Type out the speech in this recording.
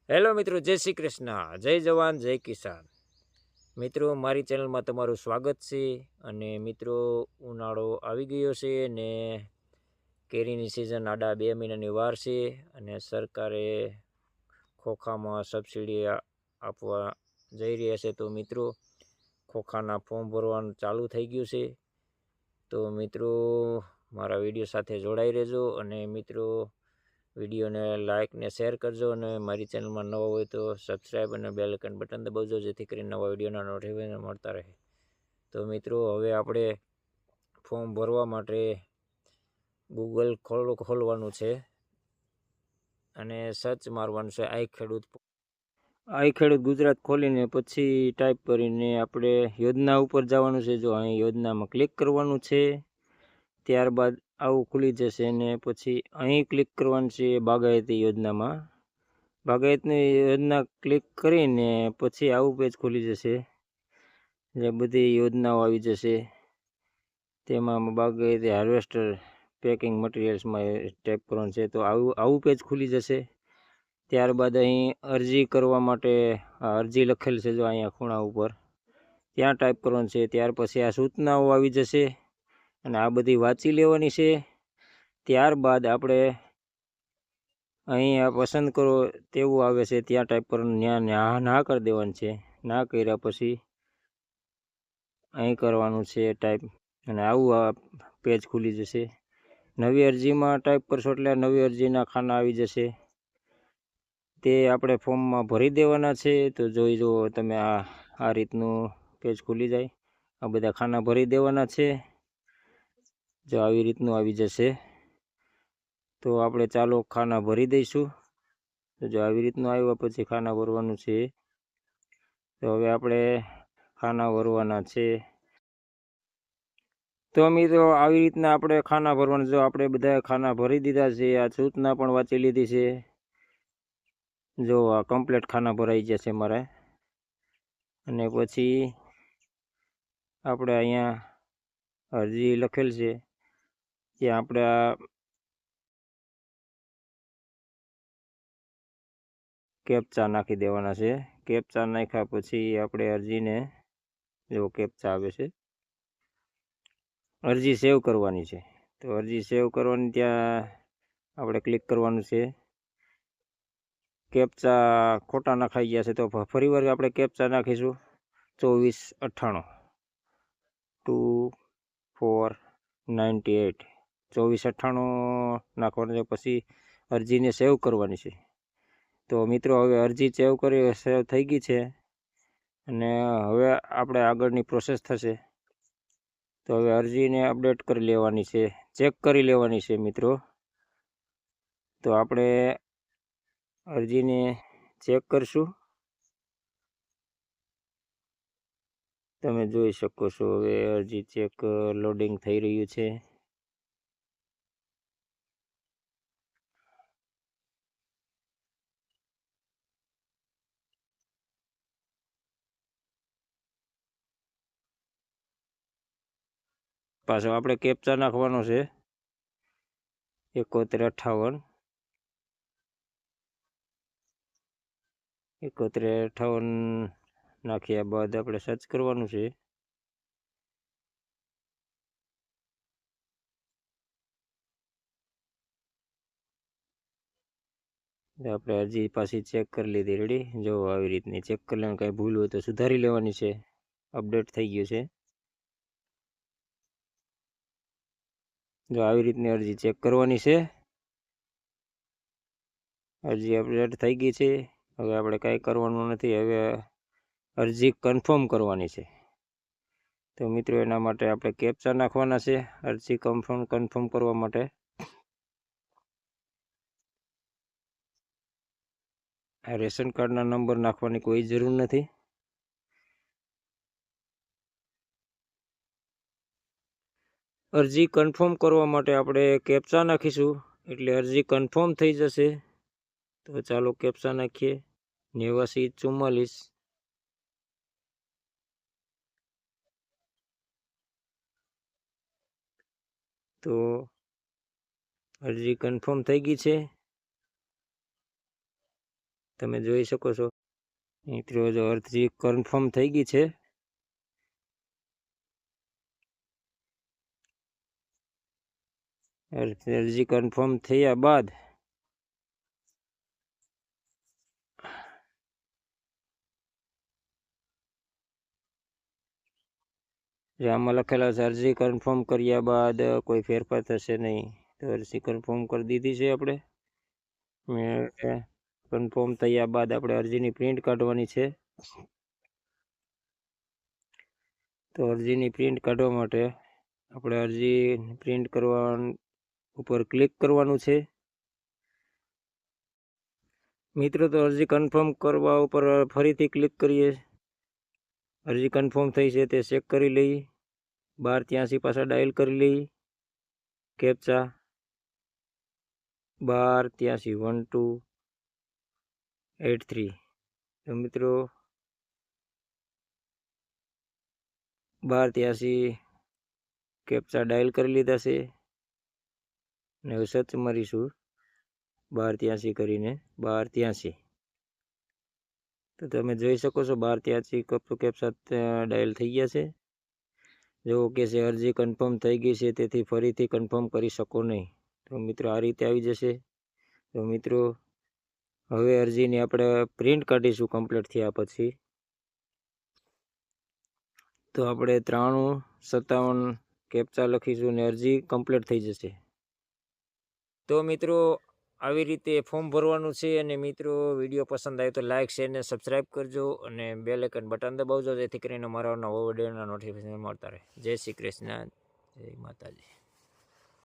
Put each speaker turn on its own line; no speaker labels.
Hello મિત્રો, જય શ્રી કૃષ્ણ, જય જવાન, જય કિસાન. મિત્રો, મારી ચેનલમાં તમારું સ્વાગત છે. અને મિત્રો, ઉનાળો આવી ગયો છે ને કેરીની સિઝન આડા 2 મહિનાની વાર છે. અને સરકારે ખોખામાં સબસિડી આપવા જઈ રહ્યા છે. તો મિત્રો, ખોખાના ફોર્મ ભરવાનું ચાલુ થઈ ગયું છે. તો મિત્રો, મારા વિડીયો સાથે જોડાઈ રહેજો. અને મિત્રો, વિડીયોને લાઇક ને શેર કરજો. અને મારી ચેનલમાં નવો હોય તો સબસ્ક્રાઈબ અને બેલ આઇકન બટન દબાવજો, જેથી કરીને નવા વિડીયોના નોટિફિકેશન મળતા રહે. તો મિત્રો, હવે આપણે ફોર્મ ભરવા માટે ગૂગલ ખોલવાનું છે અને સર્ચ મારવાનું છે આઈ ખેડૂત ગુજરાત ખોલીને પછી ટાઈપ કરીને આપણે યોજના ઉપર જવાનું છે. જો અહીં યોજનામાં ક્લિક કરવાનું છે, ત્યારબાદ આવું ખુલી જશે ને પછી અહીં ક્લિક કરવાનું છે બાગાયતી યોજનામાં. બાગાયતની યોજના ક્લિક કરીને પછી આવું પેજ ખુલી જશે, જે બધી યોજનાઓ આવી જશે. તેમાં બાગાયતી હાર્વેસ્ટર પેકિંગ મટીરિયલ્સમાં ટાઈપ કરવાનું છે. તો આવું પેજ ખુલી જશે. ત્યારબાદ અહીં અરજી કરવા માટે અરજી લખેલ છે, જો અહીંયા ખૂણા ઉપર ત્યાં ટાઈપ કરવાનું છે. ત્યાર પછી આ સૂચનાઓ આવી જશે અને આ બધી વાંચી લેવાની છે. ત્યારબાદ આપણે અહીં પસંદ કરો તેવું આવે છે, ત્યાં ટાઈપ કરવાનું, ત્યાં ના કરી દેવાનું છે. ના કર્યા પછી અહીં કરવાનું છે ટાઈપ, અને આવું આ પેજ ખુલી જશે. નવી અરજીમાં ટાઈપ કરશો એટલે નવી અરજીના ખાના આવી જશે. તે આપણે ફોર્મમાં ભરી દેવાના છે. તો જોઈ જુઓ તમે, આ રીતનું પેજ ખુલી જાય. આ બધા ખાના ભરી દેવાના છે. જો આવી રીતનું આવી જશે. તો આપણે ચાલો ખાના ભરી દઈશું. તો જો આવી રીતનું આવ્યા પછી ખાના ભરવાનું છે. તો હવે આપણે ખાના ભરવાના છે. તો મિત્રો, આવી રીતના આપણે ખાના ભરવાના. જો આપણે બધા ખાના ભરી દીધા છે, આ સૂચના પણ વાંચી લીધી છે. જો આ કમ્પ્લીટ ખાના ભરાઈ જશે મારે. અને પછી આપણે અહીંયા અરજી લખેલ છે ત્યાં આપણે કેપ્ચા નાખી દેવાના છે. કેપ્ચા નાખ્યા પછી આપણે અરજીને, જો કેપ્ચા આવે છે, અરજી સેવ કરવાની છે. તો અરજી સેવ કરવાની, ત્યાં આપણે ક્લિક કરવાનું છે. કેપ્ચા ખોટા નખાઈ ગયા છે તો ફરીવાર આપણે કેપ્ચા નાખીશું. 2498 2498 2498 નાખવાનું છે. પછી અરજીને સેવ કરવાની છે. તો મિત્રો, હવે અરજી સેવ થઈ ગઈ છે. અને હવે આપણે આગળની પ્રોસેસ થશે. તો હવે અરજીને અપડેટ કરી લેવાની છે, ચેક કરી લેવાની છે મિત્રો. તો આપણે અરજીને ચેક કરશું. તમે જોઈ શકો છો, હવે અરજી ચેક લોડિંગ થઈ રહ્યું છે. પાછો આપણે કેપ્ચા નાખવાનો છે, 7158 7158 નાખ્યા બાદ આપણે સર્ચ કરવાનું છે. આપણે અરજી પાછી ચેક કરી લીધી, રેડી. જો આવી રીતની ચેક કરી લેવાની, કાંઈ ભૂલ હોય તો સુધારી લેવાની છે. અપડેટ થઈ ગયું છે. જો આવી રીતની અરજી ચેક કરવાની છે. અરજી અપડેટ થઈ ગઈ છે. હવે આપણે કાંઈ કરવાનું નથી. હવે અરજી કન્ફર્મ કરવાની છે. તો મિત્રો, એના માટે આપણે કેપ્ચા નાખવાના છે. અરજી કન્ફર્મ કરવા માટે રેશન કાર્ડના નંબર નાખવાની કોઈ જરૂર નથી. અરજી કન્ફર્મ કરવા માટે આપણે કેપ્ચા નાખીશું, એટલે અરજી કન્ફર્મ થઈ જશે. તો ચાલો કેપ્ચા નાખીએ. 8944. તો અરજી કન્ફર્મ થઈ ગઈ છે. તમે જોઈ શકો છો મિત્રો. જો અરજી કન્ફર્મ થઈ ગઈ છે. અરજી કન્ફર્મ થયા બાદ જે આમાં લખેલા છે અરજી કન્ફર્મ કર્યા બાદ કોઈ ફેરફાર થશે નહીં. તો અરજી કન્ફર્મ કરી દીધી છે આપણે. કન્ફર્મ થયા બાદ આપણે અરજીની પ્રિન્ટ કાઢવાની છે. તો અરજીની પ્રિન્ટ કાઢવા માટે આપણે અરજી પ્રિન્ટ કરવા ઉપર ક્લિક કરવાનું છે. મિત્રો તો અરજી કન્ફર્મ કરવા ઉપર ફરીથી ક્લિક કરીએ. અરજી કન્ફર્મ થઈ છે તે ચેક કરી લઈએ. 1283 પાછા ડાયલ કરી લઈએ. કેપ્ચા 1283 1283. તો મિત્રો 1283 કેપ્ચા ડાયલ કરી લીધા છે અને હવે સર્ચ મારીશું 1283 કરીને 1283. તો તમે જોઈ શકો છો 1283 કેપ્ચા ડાયલ થઈ ગયા છે. જો કે છે અરજી કન્ફર્મ થઈ ગઈ છે તેથી ફરીથી કન્ફર્મ કરી શકો નહીં. તો મિત્રો આ રીતે આવી જશે. તો મિત્રો હવે અરજીની આપણે પ્રિન્ટ કાઢીશું કમ્પ્લીટ થયા પછી. તો આપણે 9357 કેપ્ચા લખીશું અને અરજી કમ્પ્લીટ થઈ જશે. તો મિત્રો આવી રીતે ફોર્મ ભરવાનું છે. અને મિત્રો વિડીયો પસંદ આવે તો લાઇક શેર અને સબસ્ક્રાઈબ કરજો અને બેલ આઇકન બટન દબાવજો જેથી કરીને મારા નવો વિડીયોના નોટિફિકેશન મળતા રહે. જય શ્રી કૃષ્ણ, જય માતાજી.